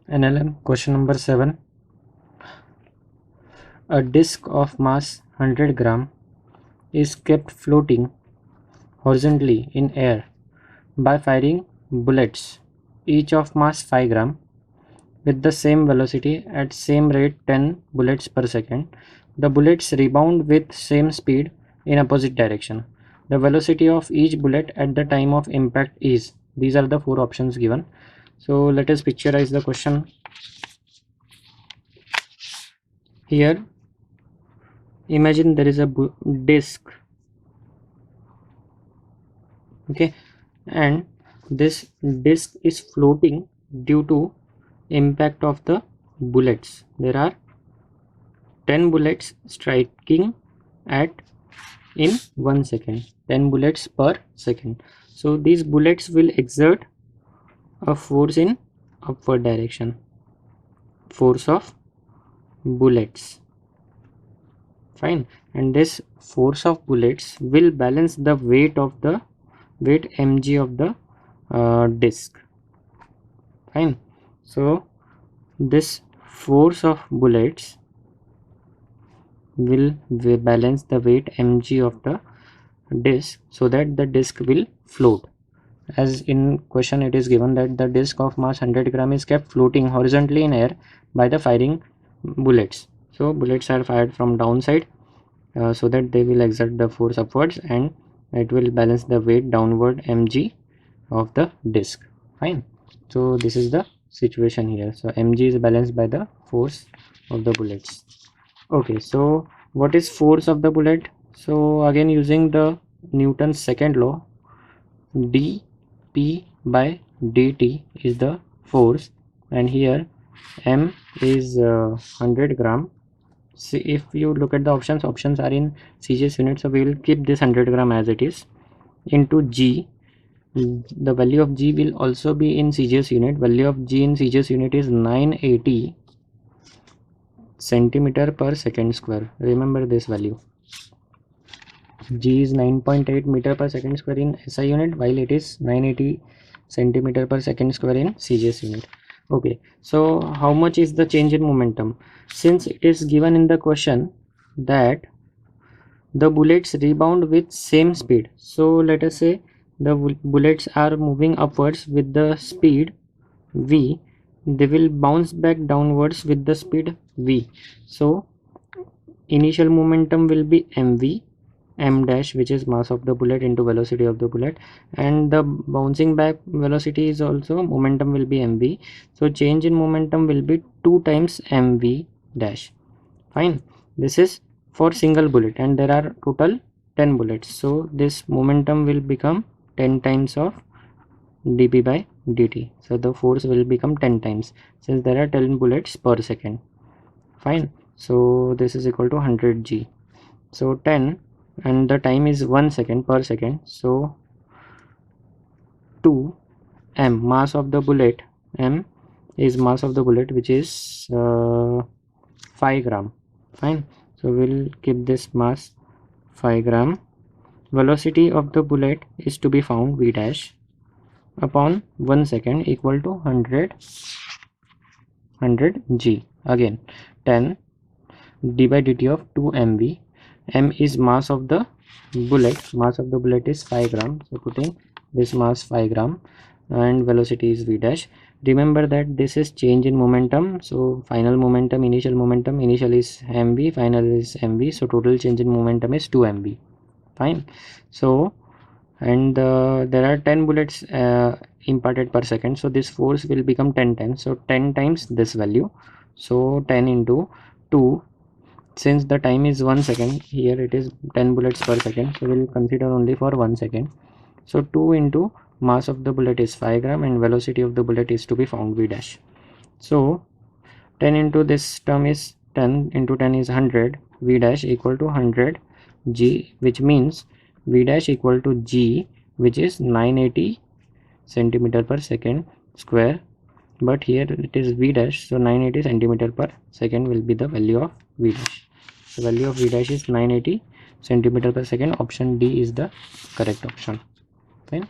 NLM question number 7. A disc of mass 100 gram is kept floating horizontally in air by firing bullets, each of mass 5 gram, with the same velocity at same rate 10 bullets per second. The bullets rebound with same speed in opposite direction. The velocity of each bullet at the time of impact is. These are the 4 options given. So let us picturize the question. Here imagine there is a disc, okay, and this disc is floating due to impact of the bullets. There are 10 bullets striking at in 1 second, 10 bullets per second. So these bullets will exert a force in upward direction, force of bullets, fine, and this force of bullets will balance the weight mg of the disc, fine. So this force of bullets will balance the weight mg of the disc so that the disc will float. As in question it is given that the disc of mass 100 gram is kept floating horizontally in air by the firing bullets. So bullets are fired from downside so that they will exert the force upwards and it will balance the weight downward mg of the disc, fine. So this is the situation here. So mg is balanced by the force of the bullets. Okay, so what is force of the bullet? So again, using the Newton's second law, dp by dt is the force, and here m is 100 gram. See, if you look at the options are in CGS unit, so we will keep this 100 gram as it is, into g. The value of g will also be in CGS unit. Value of g in CGS unit is 980 centimeter per second square. Remember this value. G is 9.8 meter per second square in SI unit, while it is 980 centimeter per second square in CGS unit. Okay, so how much is the change in momentum? Since it is given in the question that the bullets rebound with same speed, so let us say the bullets are moving upwards with the speed v, they will bounce back downwards with the speed v. So initial momentum will be mv, m dash, which is mass of the bullet into velocity of the bullet, and the bouncing back velocity is also momentum will be mv. So change in momentum will be 2 times mv dash, fine. This is for single bullet and there are total 10 bullets, so this momentum will become 10 times of dp by dt. So the force will become 10 times since there are 10 bullets per second, fine. So this is equal to 100 g. So 10, and the time is 1 second per second, so 2 m, mass of the bullet, m is mass of the bullet, which is 5 gram, fine. So we'll keep this mass 5 gram. Velocity of the bullet is to be found v dash upon 1 second equal to 100 g. Again 10 d by dt of 2 mv. M is mass of the bullet. Mass of the bullet is 5 gram. So putting this mass 5 gram and velocity is v dash. Remember that this is change in momentum. So final momentum, initial is mv, final is mv. So total change in momentum is 2 mv. Fine. So and there are 10 bullets imparted per second. So this force will become 10 times. So 10 times this value. So 10 into 2. Since the time is 1 second, here it is 10 bullets per second, so we'll consider only for 1 second. So 2 into mass of the bullet is 5 gram and velocity of the bullet is to be found v dash. So 10 into this term is 10 into 10 is 100, v dash equal to 100 g, which means v dash equal to g, which is 980 centimeter per second square, but here it is v dash, so 980 centimeter per second will be the value of v dash. The value of v dash is 980 centimeter per second. Option D is the correct option, fine.